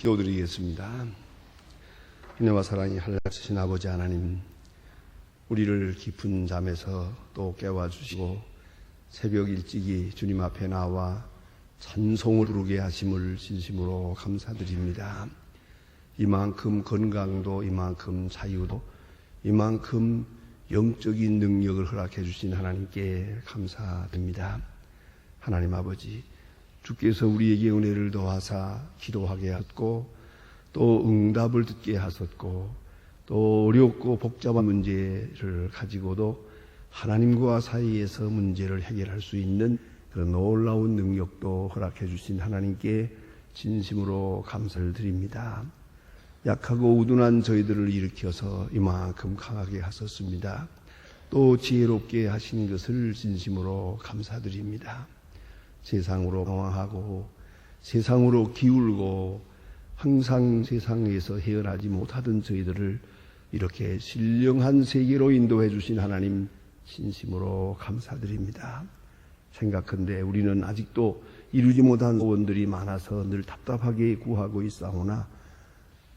기도드리겠습니다. 은혜와 사랑이 한량하신 아버지 하나님, 우리를 깊은 잠에서 또 깨워주시고 새벽 일찍이 주님 앞에 나와 찬송을 부르게 하심을 진심으로 감사드립니다. 이만큼 건강도, 이만큼 자유도, 이만큼 영적인 능력을 허락해 주신 하나님께 감사드립니다. 하나님 아버지, 주께서 우리에게 은혜를 더하사 기도하게 하셨고 또 응답을 듣게 하셨고 또 어렵고 복잡한 문제를 가지고도 하나님과 사이에서 문제를 해결할 수 있는 그런 놀라운 능력도 허락해 주신 하나님께 진심으로 감사를 드립니다. 약하고 우둔한 저희들을 일으켜서 이만큼 강하게 하셨습니다. 또 지혜롭게 하신 것을 진심으로 감사드립니다. 세상으로 방황하고 세상으로 기울고 항상 세상에서 헤어나지 못하던 저희들을 이렇게 신령한 세계로 인도해 주신 하나님 진심으로 감사드립니다. 생각컨대 우리는 아직도 이루지 못한 소원들이 많아서 늘 답답하게 구하고 있사오나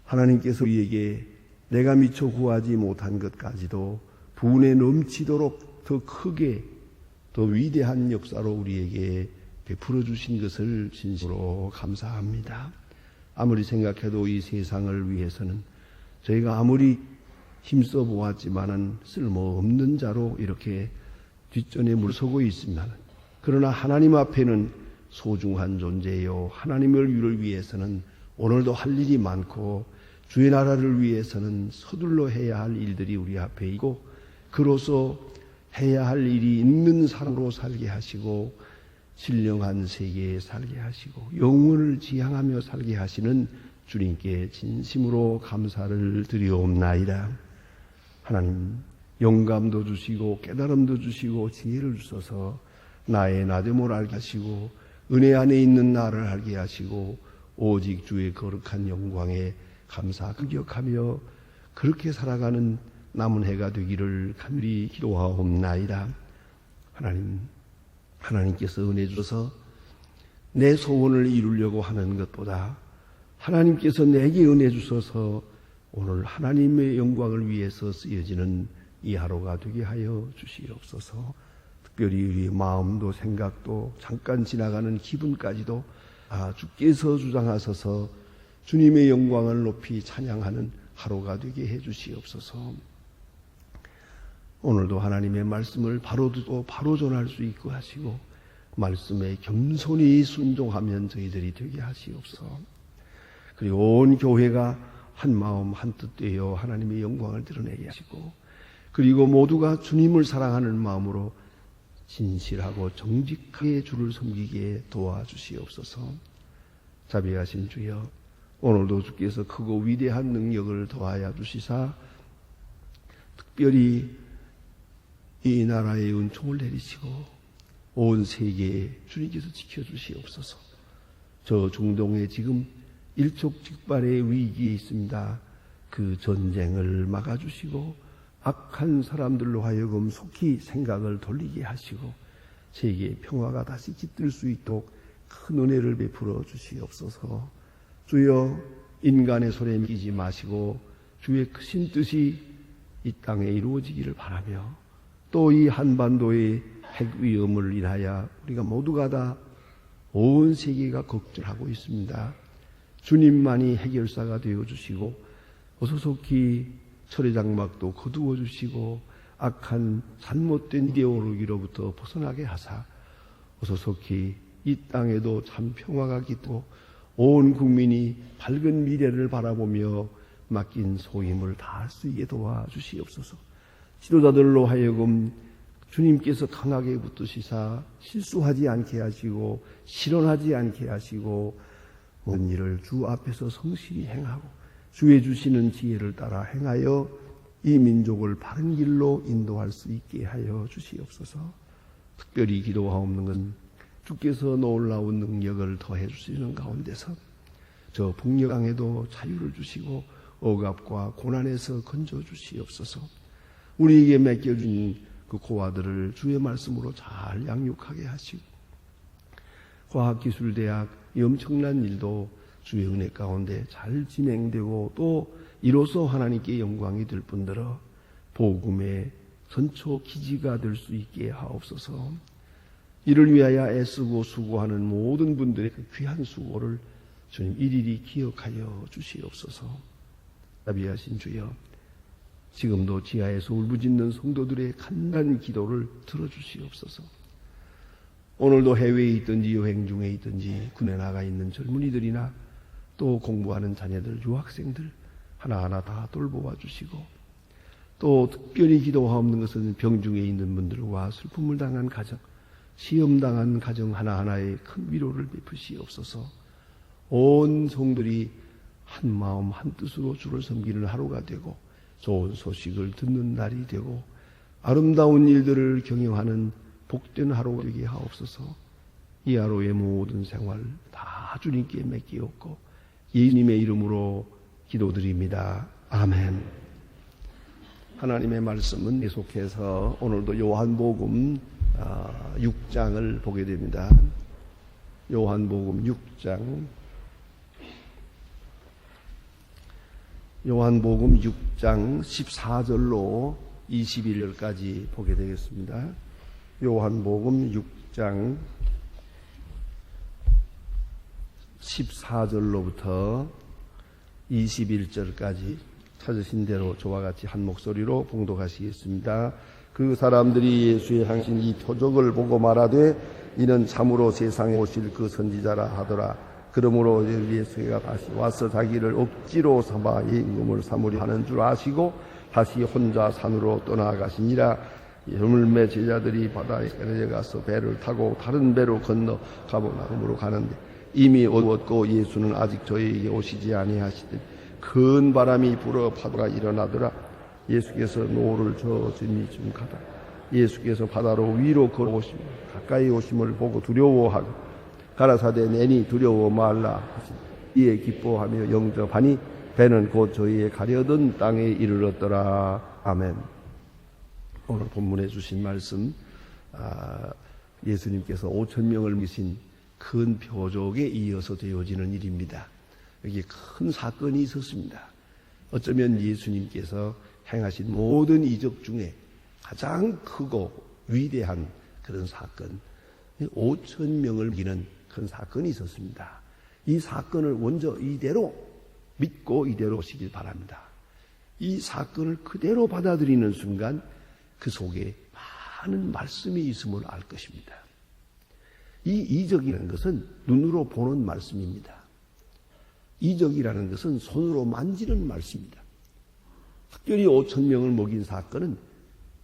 하나님께서 우리에게 내가 미처 구하지 못한 것까지도 분에 넘치도록 더 크게 더 위대한 역사로 우리에게 베풀어 주신 것을 진심으로 감사합니다. 아무리 생각해도 이 세상을 위해서는 저희가 아무리 힘써 보았지만은 쓸모없는 자로 이렇게 뒷전에 물서고 있습니다. 그러나 하나님 앞에는 소중한 존재요. 하나님을 위해서는 오늘도 할 일이 많고 주의 나라를 위해서는 서둘러 해야 할 일들이 우리 앞에 있고 그로서 해야 할 일이 있는 사람으로 살게 하시고 신령한 세계에 살게 하시고 영혼을 지향하며 살게 하시는 주님께 진심으로 감사를 드리옵나이다. 하나님, 영감도 주시고 깨달음도 주시고 지혜를 주셔서 나의 나됨을 알게 하시고 은혜 안에 있는 나를 알게 하시고 오직 주의 거룩한 영광에 감사 감격하며 그렇게 살아가는 남은 해가 되기를 간절히 기도하옵나이다. 하나님께서 은혜 주셔서 내 소원을 이루려고 하는 것보다 하나님께서 내게 은혜 주셔서 오늘 하나님의 영광을 위해서 쓰여지는 이 하루가 되게 하여 주시옵소서. 특별히 우리 마음도 생각도 잠깐 지나가는 기분까지도 주께서 주장하셔서 주님의 영광을 높이 찬양하는 하루가 되게 해 주시옵소서. 오늘도 하나님의 말씀을 바로 듣고 바로 전할 수 있고 하시고 말씀에 겸손히 순종하면 저희들이 되게 하시옵소서. 그리고 온 교회가 한 마음 한 뜻 되어 하나님의 영광을 드러내게 하시고 그리고 모두가 주님을 사랑하는 마음으로 진실하고 정직하게 주를 섬기게 도와주시옵소서. 자비하신 주여, 오늘도 주께서 크고 위대한 능력을 더하여 주시사 특별히 이 나라의 은총을 내리시고 온 세계에 주님께서 지켜주시옵소서. 저 중동에 지금 일촉즉발의 위기에 있습니다. 그 전쟁을 막아주시고 악한 사람들로 하여금 속히 생각을 돌리게 하시고 세계의 평화가 다시 깃들 수 있도록 큰 은혜를 베풀어 주시옵소서. 주여, 인간의 손에 맡기지 마시고 주의 크신 뜻이 이 땅에 이루어지기를 바라며 또 이 한반도의 핵 위험을 인하여 우리가 모두가 다 온 세계가 걱정하고 있습니다. 주님만이 해결사가 되어주시고 어서속히 철의 장막도 거두어 주시고 악한 잘못된 이데올로기로부터 벗어나게 하사 어서속히 이 땅에도 참 평화가 깃고 온 국민이 밝은 미래를 바라보며 맡긴 소임을 다 쓰게 도와주시옵소서. 지도자들로 하여금 주님께서 강하게 붙드시사 실수하지 않게 하시고 실언하지 않게 하시고 모든 일을 주 앞에서 성실히 행하고 주의 주시는 지혜를 따라 행하여 이 민족을 바른 길로 인도할 수 있게 하여 주시옵소서. 특별히 기도하옵는 건 주께서 놀라운 능력을 더해 주시는 가운데서 저 북녘 땅에도 자유를 주시고 억압과 고난에서 건져 주시옵소서. 우리에게 맡겨준 그 고아들을 주의 말씀으로 잘 양육하게 하시고 과학기술대학 이 엄청난 일도 주의 은혜 가운데 잘 진행되고 또 이로써 하나님께 영광이 될 뿐더러 복음의 선초 기지가 될 수 있게 하옵소서. 이를 위하여 애쓰고 수고하는 모든 분들의 그 귀한 수고를 주님 일일이 기억하여 주시옵소서. 자비하신 주여, 지금도 지하에서 울부짖는 성도들의 간단한 기도를 들어주시옵소서. 오늘도 해외에 있든지 여행 중에 있든지 군에 나가 있는 젊은이들이나 또 공부하는 자녀들, 유학생들 하나하나 다 돌보아 주시고, 또 특별히 기도하옵는 것은 병중에 있는 분들과 슬픔을 당한 가정, 시험당한 가정 하나하나에 큰 위로를 베푸시옵소서. 온 성들이 한 마음 한 뜻으로 주를 섬기는 하루가 되고 좋은 소식을 듣는 날이 되고 아름다운 일들을 경영하는 복된 하루가 되게 하옵소서. 이 하루의 모든 생활 다 주님께 맡기옵고 예수님의 이름으로 기도드립니다. 아멘. 하나님의 말씀은 계속해서 오늘도 요한복음 6장을 보게 됩니다. 요한복음 6장, 요한복음 6장 14절로 21절까지 보게 되겠습니다. 요한복음 6장 14절로부터 21절까지 찾으신 대로 저와 같이 한 목소리로 봉독하시겠습니다. 그 사람들이 예수의 향신 이 표적을 보고 말하되 이는 참으로 세상에 오실 그 선지자라 하더라. 그러므로 예수가 다시 와서 자기를 억지로 삼아 임금을 삼으려 하는 줄 아시고 다시 혼자 산으로 떠나가시니라. 여물매 제자들이 바다에 내려가서 배를 타고 다른 배로 건너 가버나움으로 가는데 이미 어두웠고 예수는 아직 저희에게 오시지 아니하시더니 큰 바람이 불어 파도가 일어나더라. 예수께서 노를 저으니 좀 가다. 예수께서 바다로 위로 걸어오시며 가까이 오심을 보고 두려워하고 가라사대 내니 두려워 말라 하시니 이에 기뻐하며 영접하니 배는 곧 저희의 가려던 땅에 이르렀더라. 아멘. 오늘 본문에 주신 말씀, 예수님께서 5,000명을 미신 큰 표적에 이어서 되어지는 일입니다. 여기 큰 사건이 있었습니다. 어쩌면 예수님께서 행하신 모든 이적 중에 가장 크고 위대한 그런 사건, 5,000명을 이기는 큰 사건이 있었습니다. 이 사건을 먼저 이대로 믿고 이대로 보시길 바랍니다. 이 사건을 그대로 받아들이는 순간 그 속에 많은 말씀이 있음을 알 것입니다. 이 이적이라는 것은 눈으로 보는 말씀입니다. 이적이라는 것은 손으로 만지는 말씀입니다. 특별히 5,000명을 먹인 사건은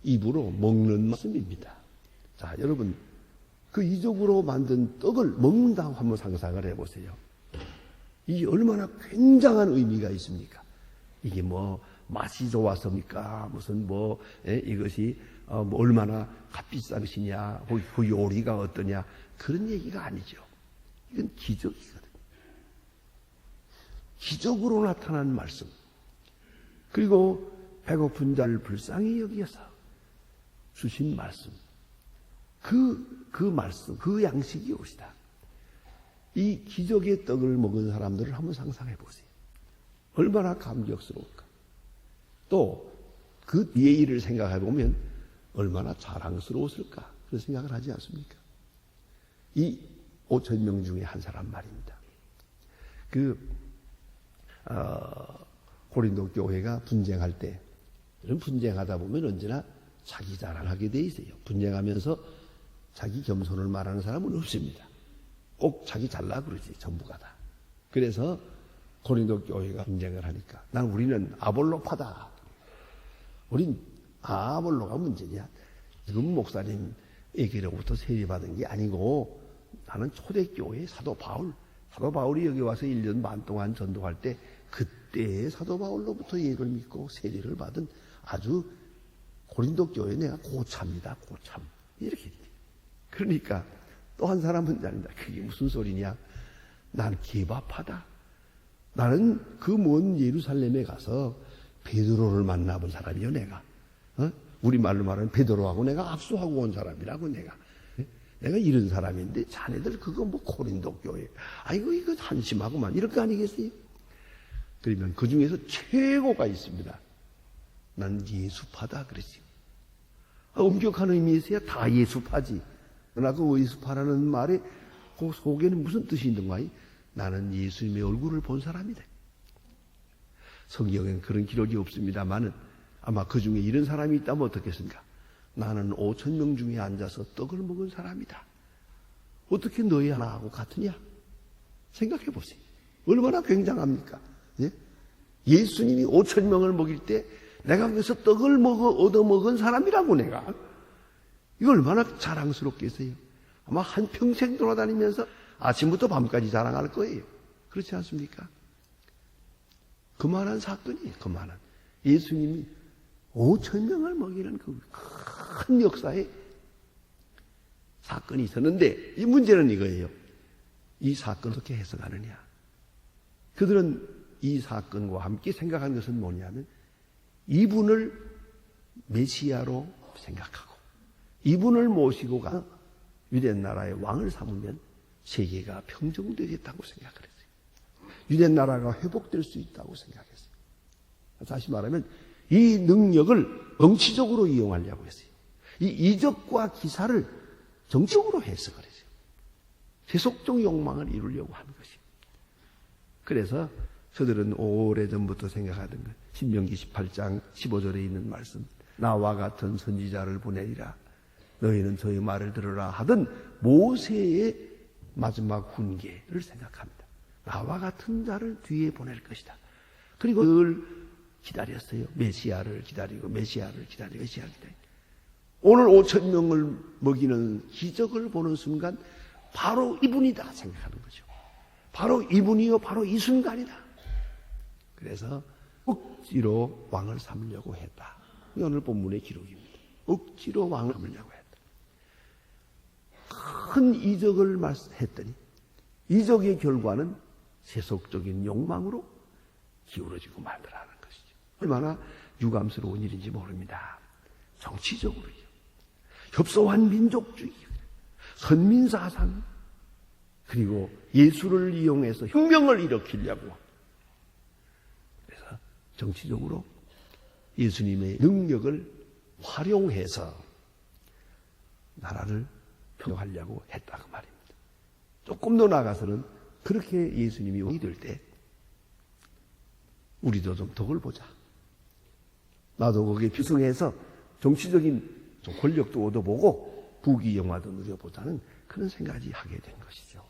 입으로 먹는 말씀입니다. 자, 여러분, 그 이적으로 만든 떡을 먹는다고 한번 상상을 해보세요. 이게 얼마나 굉장한 의미가 있습니까? 이게 뭐 맛이 좋아서입니까? 무슨 이것이 얼마나 값비싼 것이냐, 그 요리가 어떠냐, 그런 얘기가 아니죠. 이건 기적이거든요. 기적으로 나타난 말씀. 그리고 배고픈 자를 불쌍히 여기어서 주신 말씀. 그 말씀, 그 양식이 오시다. 이 기적의 떡을 먹은 사람들을 한번 상상해 보세요. 얼마나 감격스러울까. 또 그 뒤의 일을 생각해 보면 얼마나 자랑스러웠을까. 그런 생각을 하지 않습니까? 이 5,000명 중에 한 사람 말입니다. 고린도 교회가 분쟁할 때, 이런 분쟁하다 보면 언제나 자기 자랑하게 돼 있어요. 분쟁하면서 자기 겸손을 말하는 사람은 없습니다. 꼭 자기 잘나 그러지, 전부가 다. 그래서 고린도 교회가 분쟁을 하니까 우리는 아볼로파다. 우린 아볼로가 문제냐. 지금 목사님에게로부터 세례받은 게 아니고 나는 초대교회 사도 바울이 여기 와서 1년 반 동안 전도할 때 그때의 사도 바울로부터 예를 믿고 세례를 받은 아주 고린도 교회 내가 고참이다. 고참. 이렇게. 그러니까 또 한 사람은 아니다. 그게 무슨 소리냐. 난 개밥하다. 나는 그 먼 예루살렘에 가서 베드로를 만나본 사람이요, 내가. 우리 말로 말하면 베드로하고 내가 악수하고 온 사람이라고, 내가. 내가 이런 사람인데 자네들 그거 뭐 고린도 교회, 아이고 이거 한심하구만, 이럴 거 아니겠어요? 그러면 그 중에서 최고가 있습니다. 난 예수파다 그랬어요. 엄격한 의미에서야 다 예수파지. 그러나 그 예수파라는 말에 그 속에는 무슨 뜻이 있는가? 나는 예수님의 얼굴을 본 사람이다. 성경에는 그런 기록이 없습니다만은 아마 그 중에 이런 사람이 있다면 어떻겠습니까? 나는 5,000명 중에 앉아서 떡을 먹은 사람이다. 어떻게 너희 하나하고 같으냐? 생각해 보세요. 얼마나 굉장합니까? 예? 예수님이 5,000명을 먹일 때 내가 그래서 떡을 얻어먹은 사람이라고 내가. 이거 얼마나 자랑스럽겠어요. 아마 한평생 돌아다니면서 아침부터 밤까지 자랑할 거예요. 그렇지 않습니까? 그만한 사건이에요. 그만한. 예수님이 5,000명을 먹이는 그 큰 역사에 사건이 있었는데 이 문제는 이거예요. 이 사건을 어떻게 해석하느냐. 그들은 이 사건과 함께 생각한 것은 뭐냐면 이분을 메시아로 생각하고 이분을 모시고 가 유대 나라의 왕을 삼으면 세계가 평정되겠다고 생각을 했어요. 유대 나라가 회복될 수 있다고 생각했어요. 다시 말하면 이 능력을 정치적으로 이용하려고 했어요. 이 이적과 기사를 정치적으로 해석을 했어요. 세속적 욕망을 이루려고 하는 것이에요. 그래서 저들은 오래전부터 생각하던 것, 신명기 18장 15절에 있는 말씀, 나와 같은 선지자를 보내리라. 너희는 저의 말을 들으라 하던 모세의 마지막 훈계를 생각합니다. 나와 같은 자를 뒤에 보낼 것이다. 그리고 늘 기다렸어요. 메시아를 기다리고 메시아를 기다리고 메시아를 기다리고. 오늘 5,000명을 먹이는 기적을 보는 순간 바로 이분이다 생각하는 거죠. 바로 이분이요, 바로 이 순간이다. 그래서 억지로 왕을 삼으려고 했다. 오늘 본문의 기록입니다. 억지로 왕을 삼으려고 했다. 큰 이적을 했더니 이적의 결과는 세속적인 욕망으로 기울어지고 말더라는 것이죠. 얼마나 유감스러운 일인지 모릅니다. 정치적으로요. 협소한 민족주의, 선민사상, 그리고 예수를 이용해서 혁명을 일으키려고. 그래서 정치적으로 예수님의 능력을 활용해서 나라를 평정하려고 했다 그 말입니다. 조금 더 나아가서는 그렇게 예수님이 왕이 될 때 우리도 좀 덕을 보자. 나도 거기에 비승해서 정치적인 좀 권력도 얻어보고 부귀영화도 누려보자는 그런 생각이 하게 된 것이죠.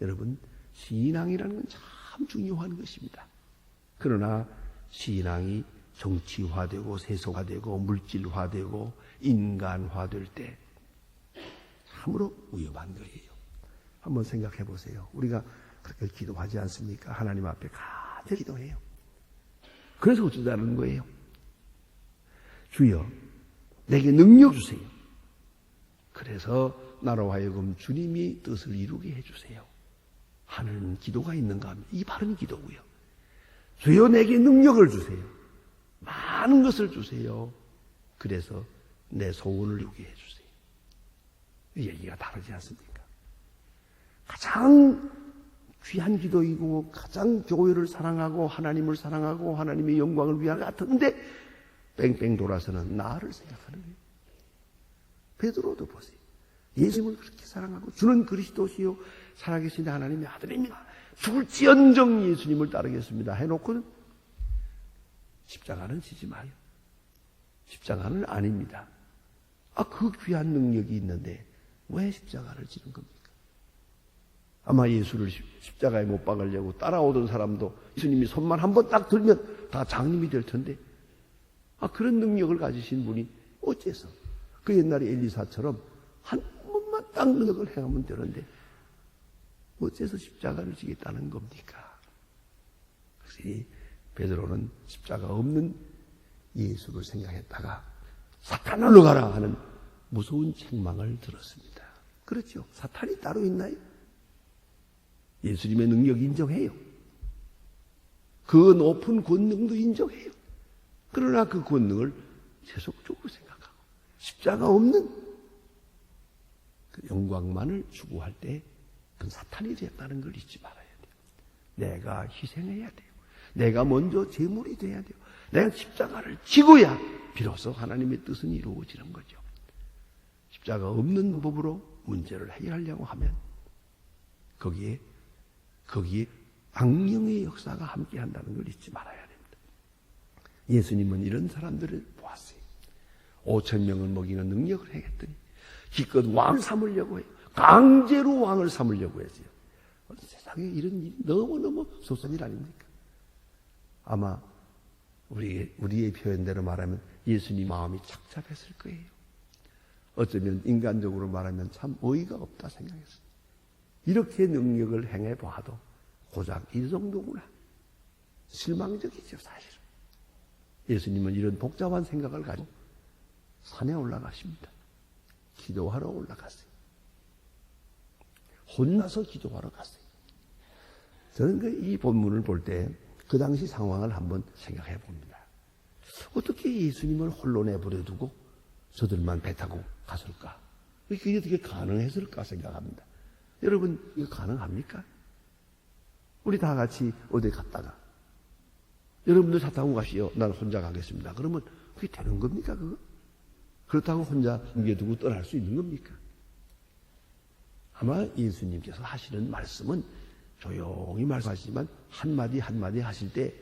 여러분, 신앙이라는 건 참 중요한 것입니다. 그러나 신앙이 정치화되고 세속화되고 물질화되고 인간화될 때 참으로 위험한 거예요. 한번 생각해 보세요. 우리가 그렇게 기도하지 않습니까? 하나님 앞에 간절히 기도해요. 그래서 어쩌자는 거예요. 주여, 내게 능력 주세요. 그래서 나로 하여금 주님이 뜻을 이루게 해주세요. 하는 기도가 있는가 하면 이 바른 기도고요. 주여, 내게 능력을 주세요. 많은 것을 주세요. 그래서 내 소원을 이루게 해주세요. 이 얘기가 다르지 않습니까? 가장 귀한 기도이고 가장 교회를 사랑하고 하나님을 사랑하고 하나님의 영광을 위하는 것 같은데 뺑뺑 돌아서는 나를 생각하는 거예요. 베드로도 보세요. 예수님을 그렇게 사랑하고 주는 그리스도시요 살아계신 하나님의 아들입니다. 죽을지언정 예수님을 따르겠습니다 해놓고는 십자가는 지지 마요. 십자가는 아닙니다. 그 귀한 능력이 있는데 왜 십자가를 지는 겁니까? 아마 예수를 십자가에 못 박으려고 따라오던 사람도 예수님이 손만 한번 딱 들면 다 장님이 될 텐데 그런 능력을 가지신 분이 어째서 그 옛날에 엘리사처럼 한 번만 딱 능력을 행하면 되는데 어째서 십자가를 지겠다는 겁니까? 그래서 이 베드로는 십자가 없는 예수를 생각했다가 사탄으로 가라 하는 무서운 책망을 들었습니다. 그렇죠. 사탄이 따로 있나요? 예수님의 능력 인정해요. 그 높은 권능도 인정해요. 그러나 그 권능을 세속적으로 생각하고 십자가 없는 그 영광만을 추구할 때 그건 사탄이 되었다는 걸 잊지 말아야 돼요. 내가 희생해야 돼요. 내가 먼저 제물이 돼야 돼요. 내가 십자가를 지고야 비로소 하나님의 뜻은 이루어지는 거죠. 십자가 없는 법으로 문제를 해결하려고 하면 거기에 악령의 역사가 함께한다는 걸 잊지 말아야 됩니다. 예수님은 이런 사람들을 보았어요. 5,000명을 먹이는 능력을 행했더니 기껏 왕 삼으려고 해요. 강제로 왕을 삼으려고 했어요. 세상에 이런 일이 너무너무 소소한 일 아닙니까? 아마 우리의 표현대로 말하면 예수님 마음이 착잡했을 거예요. 어쩌면 인간적으로 말하면 참 어이가 없다 생각했어요. 이렇게 능력을 행해 봐도 고작 이 정도구나. 실망적이죠, 사실은. 예수님은 이런 복잡한 생각을 가지고 산에 올라가십니다. 기도하러 올라갔어요. 혼자서 기도하러 갔어요. 저는 이 본문을 볼 때 그 당시 상황을 한번 생각해 봅니다. 어떻게 예수님을 홀로 내버려두고 저들만 배 타고 갔을까? 그게 어떻게 가능했을까 생각합니다. 여러분, 이거 가능합니까? 우리 다 같이 어디 갔다가 여러분들 차 타고 가시오. 난 혼자 가겠습니다. 그러면 그게 되는 겁니까, 그거? 그렇다고 혼자 숨겨두고 떠날 수 있는 겁니까? 아마 예수님께서 하시는 말씀은 조용히 말씀하시지만 한마디 한마디 하실 때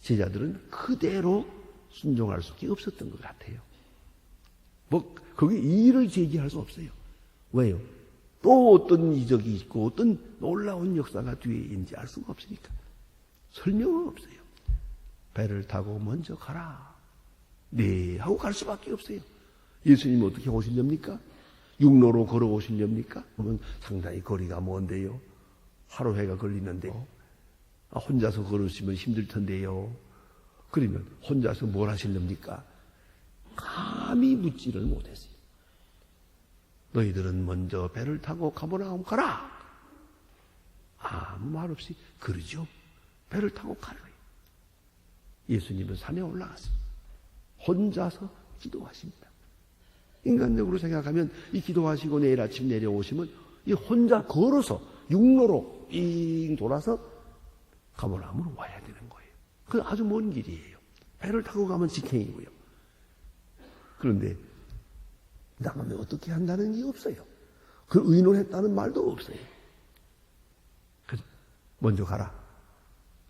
제자들은 그대로 순종할 수밖에 없었던 것 같아요. 거기 이의를 제기할 수 없어요. 왜요? 또 어떤 이적이 있고 어떤 놀라운 역사가 뒤에 있는지 알 수가 없으니까. 설명은 없어요. 배를 타고 먼저 가라. 네 하고 갈 수밖에 없어요. 예수님 어떻게 오시렵니까? 육로로 걸어오시렵니까? 그러면 상당히 거리가 먼데요. 하루해가 걸리는데 혼자서 걸으시면 힘들 텐데요. 그러면 혼자서 뭘 하시렵니까? 감히 묻지를 못했어요. 너희들은 먼저 배를 타고 가버나움 가라. 아무 말 없이 그러죠. 배를 타고 가는 거예요. 예수님은 산에 올라갔어요. 혼자서 기도하십니다. 인간적으로 생각하면 이 기도하시고 내일 아침 내려오시면 이 혼자 걸어서 육로로 삥 돌아서 가버나움으로 와야 되는 거예요. 그 아주 먼 길이에요. 배를 타고 가면 직행이고요. 그런데 나가면 어떻게 한다는 게 없어요. 그 의논했다는 말도 없어요. 그래서 먼저 가라.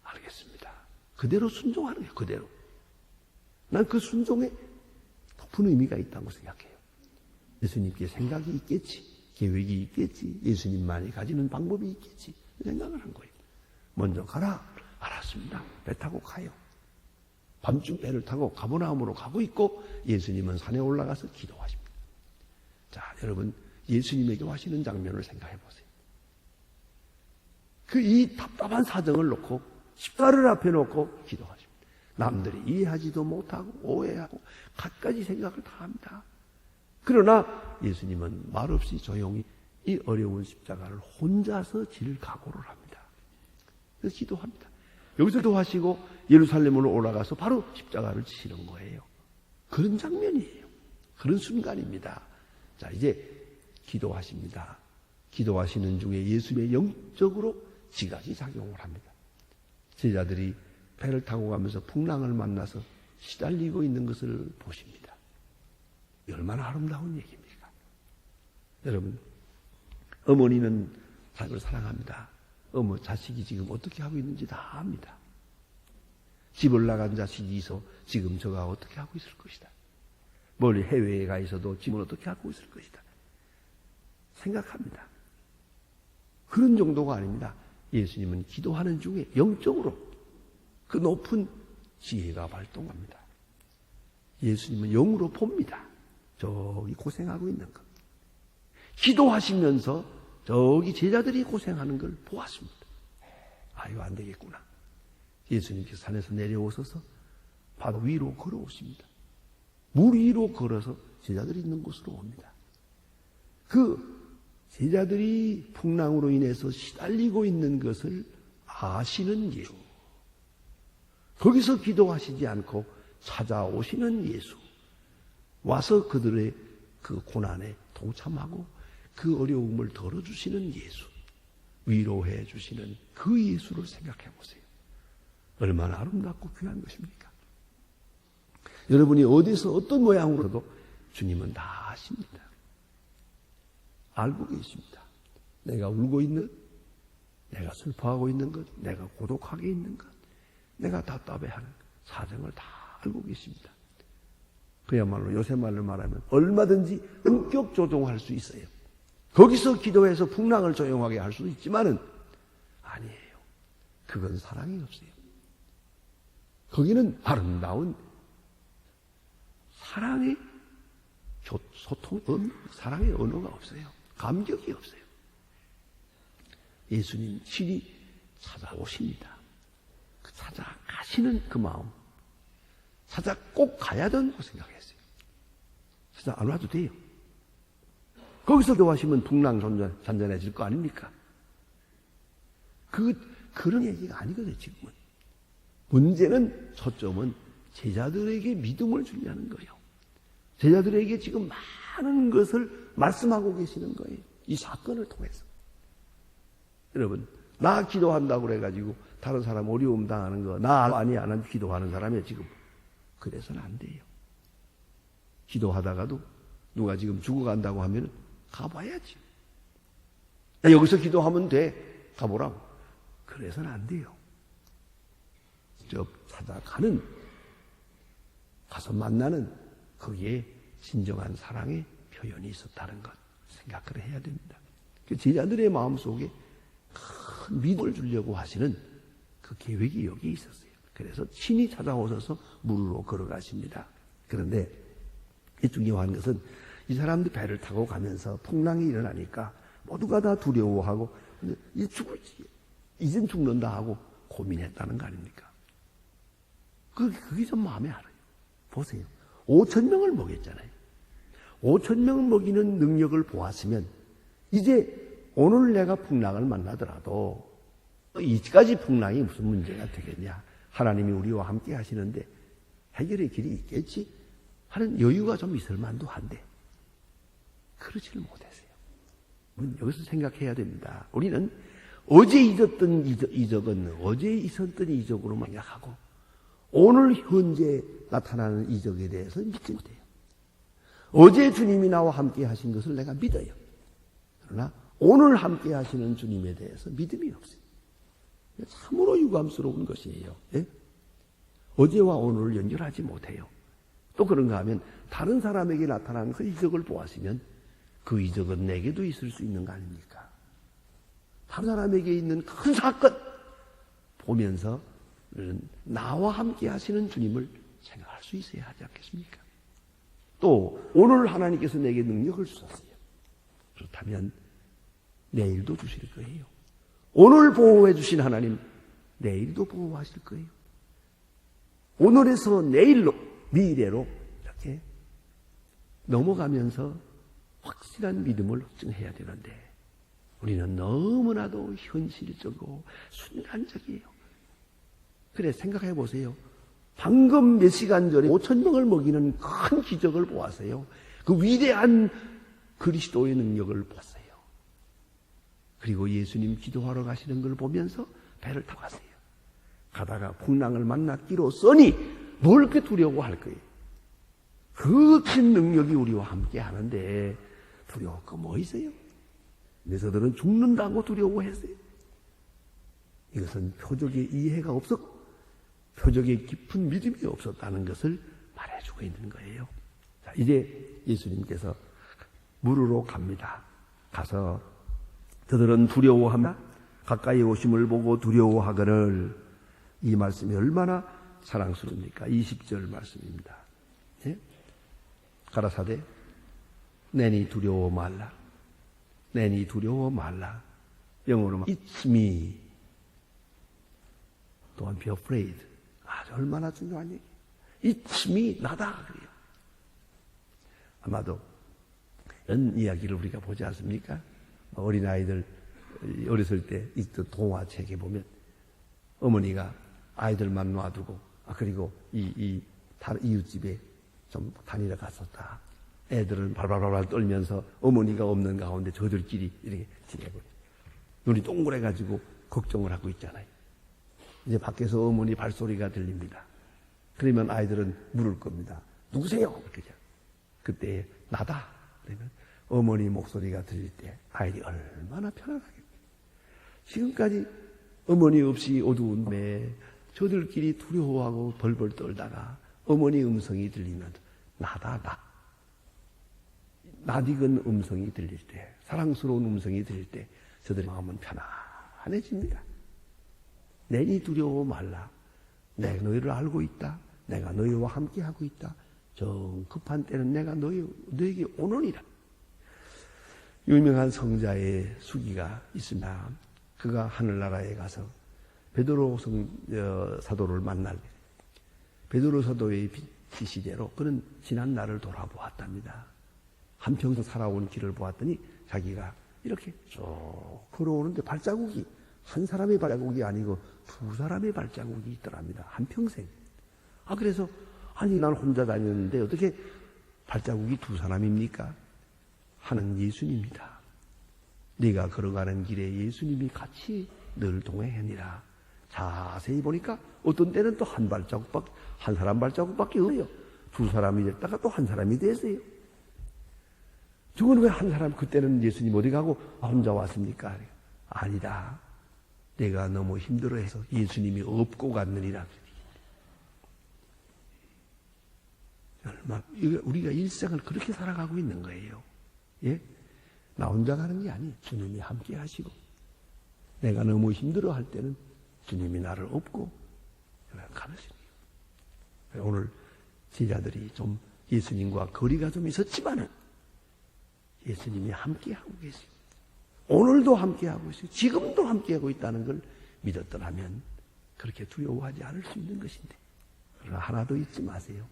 알겠습니다. 그대로 순종하는 거예요. 그대로. 난 그 순종에 높은 의미가 있다고 생각해요. 예수님께 생각이 있겠지. 계획이 있겠지. 예수님만이 가지는 방법이 있겠지. 생각을 한 거예요. 먼저 가라. 알았습니다. 배 타고 가요. 밤중 배를 타고 가버나움으로 가고 있고 예수님은 산에 올라가서 기도하십니다. 자, 여러분 예수님에게 하시는 장면을 생각해 보세요. 이 답답한 사정을 놓고 십자가를 앞에 놓고 기도하십니다. 남들이 이해하지도 못하고 오해하고 갖가지 생각을 다 합니다. 그러나 예수님은 말없이 조용히 이 어려운 십자가를 혼자서 질 각오를 합니다. 그래서 기도합니다. 여기서 기도하시고 예루살렘으로 올라가서 바로 십자가를 지시는 거예요. 그런 장면이에요. 그런 순간입니다. 자, 이제 기도하십니다. 기도하시는 중에 예수님의 영적으로 지각이 작용을 합니다. 제자들이 배를 타고 가면서 풍랑을 만나서 시달리고 있는 것을 보십니다. 얼마나 아름다운 얘기입니까? 여러분, 어머니는 자식을 사랑합니다. 자식이 지금 어떻게 하고 있는지 다 압니다. 집을 나간 자식이 있어 지금 저가 어떻게 하고 있을 것이다. 멀리 해외에 가 있어도 지금은 어떻게 하고 있을 것이다. 생각합니다. 그런 정도가 아닙니다. 예수님은 기도하는 중에 영적으로 그 높은 지혜가 발동합니다. 예수님은 영으로 봅니다. 저기 고생하고 있는 것. 기도하시면서 저기 제자들이 고생하는 걸 보았습니다. 아, 이거 안 되겠구나. 예수님께서 산에서 내려오셔서 바로 위로 걸어오십니다. 물 위로 걸어서 제자들이 있는 곳으로 옵니다. 그 제자들이 풍랑으로 인해서 시달리고 있는 것을 아시는 예수. 거기서 기도하시지 않고 찾아오시는 예수. 와서 그들의 그 고난에 동참하고 그 어려움을 덜어주시는 예수, 위로해 주시는 그 예수를 생각해 보세요. 얼마나 아름답고 귀한 것입니까? 여러분이 어디서 어떤 모양으로도 주님은 다 아십니다. 알고 계십니다. 내가 울고 있는 것, 내가 슬퍼하고 있는 것, 내가 고독하게 있는 것, 내가 답답해하는 사정을 다 알고 계십니다. 그야말로 요새 말로 말하면 얼마든지 성격 조종할 수 있어요. 거기서 기도해서 풍랑을 조용하게 할 수도 있지만은 아니에요. 그건 사랑이 없어요. 거기는 아름다운 사랑의 소통, 사랑의 언어가 없어요. 감격이 없어요. 예수님 친히 찾아오십니다. 그 찾아가시는 그 마음, 찾아 꼭 가야 된다고 생각했어요. 찾아 안 와도 돼요. 거기서 도와시면 풍랑 잔잔해질 거 아닙니까? 그런 얘기가 아니거든요, 지금은. 문제는, 초점은 제자들에게 믿음을 주냐는 거예요. 제자들에게 지금 많은 것을 말씀하고 계시는 거예요. 이 사건을 통해서. 여러분, 나 기도한다고 그래가지고 다른 사람 어려움 당하는 거, 나 아니 안 하면 기도하는 사람이에요, 지금. 그래서는 안 돼요. 기도하다가도 누가 지금 죽어간다고 하면 가봐야지. 야, 여기서 기도하면 돼. 가보라고. 그래서는 안 돼요. 직접 찾아가는, 가서 만나는 거기에 진정한 사랑의 표현이 있었다는 것 생각을 해야 됩니다. 그 제자들의 마음속에 큰 믿음을 주려고 하시는 그 계획이 여기에 있었어요. 그래서 친히 찾아오셔서 무르로 걸어가십니다. 그런데 이 중요한 것은 이 사람들 배를 타고 가면서 풍랑이 일어나니까 모두가 다 두려워하고 이젠 죽는다 하고 고민했다는 거 아닙니까? 그게 좀 마음에 알아요. 보세요. 5,000명을 먹였잖아요. 5,000명을 먹이는 능력을 보았으면 이제 오늘 내가 풍랑을 만나더라도 이까지 풍랑이 무슨 문제가 되겠냐. 하나님이 우리와 함께 하시는데 해결의 길이 있겠지 하는 여유가 좀 있을 만도 한데 그러지를 못했어요. 여기서 생각해야 됩니다. 우리는 어제 잊었던 이적은 어제 있었던 이적으로만 생각하고 오늘 현재 나타나는 이적에 대해서 믿지 못해요. 어제 주님이 나와 함께 하신 것을 내가 믿어요. 그러나 오늘 함께 하시는 주님에 대해서 믿음이 없어요. 참으로 유감스러운 것이에요. 예? 어제와 오늘을 연결하지 못해요. 또 그런가 하면 다른 사람에게 나타나는 그 이적을 보았으면 그 이적은 내게도 있을 수 있는 거 아닙니까? 다른 사람에게 있는 큰 사건 보면서 나와 함께 하시는 주님을 생각할 수 있어야 하지 않겠습니까? 또 오늘 하나님께서 내게 능력을 주셨어요. 그렇다면 내일도 주실 거예요. 오늘 보호해 주신 하나님 내일도 보호하실 거예요. 오늘에서 내일로 미래로 이렇게 넘어가면서 확실한 믿음을 확증해야 되는데 우리는 너무나도 현실적이고 순간적이에요. 그래 생각해 보세요. 방금 몇 시간 전에 5,000명을 먹이는 큰 기적을 보았어요. 그 위대한 그리스도의 능력을 봤어요. 그리고 예수님 기도하러 가시는 걸 보면서 배를 타고 갔어요. 가다가 풍랑을 만났기로써니 뭘 그렇게 두려워할 거예요. 그 큰 능력이 우리와 함께 하는데 두려울 거 뭐 있어요? 내서들은 죽는다고 두려워했어요. 이것은 표적의 이해가 없었고 표적의 깊은 믿음이 없었다는 것을 말해주고 있는 거예요. 자, 이제 예수님께서 무르로 갑니다. 가서 저들은 두려워합니다. 가까이 오심을 보고 두려워하거늘. 이 말씀이 얼마나 사랑스럽습니까? 20절 말씀입니다. 예? 가라사대 내니 두려워 말라. 내니 두려워 말라. 영어로 It's me. Don't be afraid. 아주 얼마나 중요한 얘기. It's me. 나다. 그래요. 아마도 이런 이야기를 우리가 보지 않습니까? 어린아이들 어렸을 때 있던 동화책에 보면 어머니가 아이들만 놔두고 그리고 이웃집에 좀 다니러 갔었다. 애들은 발발발발 떨면서 어머니가 없는 가운데 저들끼리 이렇게 지내고 눈이 동그래가지고 걱정을 하고 있잖아요. 이제 밖에서 어머니 발소리가 들립니다. 그러면 아이들은 물을 겁니다. 누구세요? 그죠? 그때 나다. 그러면 어머니 목소리가 들릴 때 아이들이 얼마나 편안하겠어요. 지금까지 어머니 없이 어두운 밤에 저들끼리 두려워하고 벌벌 떨다가 어머니 음성이 들리면 나다 나. 낯익은 음성이 들릴 때, 사랑스러운 음성이 들릴 때 저들의 마음은 편안해집니다. 내니 두려워 말라. 내가 너희를 알고 있다. 내가 너희와 함께하고 있다. 정 급한 때는 내가 너에게 오느니라. 유명한 성자의 수기가 있습니다. 그가 하늘나라에 가서 베드로 사도를 만날 때 베드로 사도의 지시대로 그는 지난 날을 돌아보았답니다. 한평생 살아온 길을 보았더니 자기가 이렇게 쭉 걸어오는데 발자국이 한 사람의 발자국이 아니고 두 사람의 발자국이 있더랍니다. 한평생. 그래서 아니 난 혼자 다녔는데 어떻게 발자국이 두 사람입니까? 하는 예수님입니다. 네가 걸어가는 길에 예수님이 같이 늘 동행하니라. 자세히 보니까 어떤 때는 또 한 사람 발자국밖에 없어요. 두 사람이 됐다가 또 한 사람이 됐어요. 저건 왜 한 사람, 그때는 예수님 어디 가고 혼자 왔습니까? 아니다. 내가 너무 힘들어해서 예수님이 업고 갔느니라. 우리가 일생을 그렇게 살아가고 있는 거예요. 예? 나 혼자 가는 게 아니, 주님이 함께 하시고, 내가 너무 힘들어 할 때는 주님이 나를 업고 가르치니. 오늘 제자들이 좀 예수님과 거리가 좀 있었지만은 예수님이 함께하고 계세요. 오늘도 함께하고 있어요. 지금도 함께하고 있다는 걸 믿었더라면 그렇게 두려워하지 않을 수 있는 것인데, 그러나 하나도 잊지 마세요.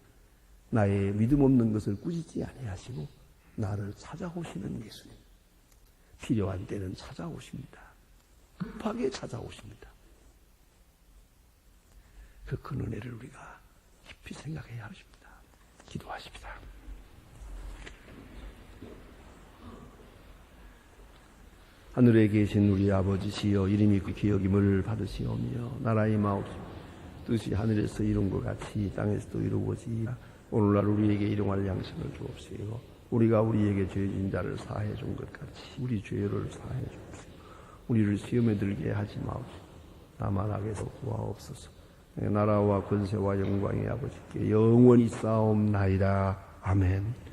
나의 믿음 없는 것을 꾸짖지 아니하시고 나를 찾아오시는 예수님. 필요한 때는 찾아오십니다. 급하게 찾아오십니다. 그 큰 은혜를 우리가 깊이 생각해야 하십니다. 기도하십시다. 하늘에 계신 우리 아버지시여, 이름이 기억임을 받으시오며 나라의 마옵소서. 뜻이 하늘에서 이룬 것 같이 땅에서도 이루어지이다. 오늘날 우리에게 일용할 양식을 주옵시고 우리가 우리에게 죄진 자를 사해 준 것 같이 우리 죄를 사해 주옵시고 우리를 시험에 들게 하지 마옵소서. 다만 악에서 구하옵소서. 나라와 권세와 영광의 아버지께 영원히 쌓옵나이다. 아멘.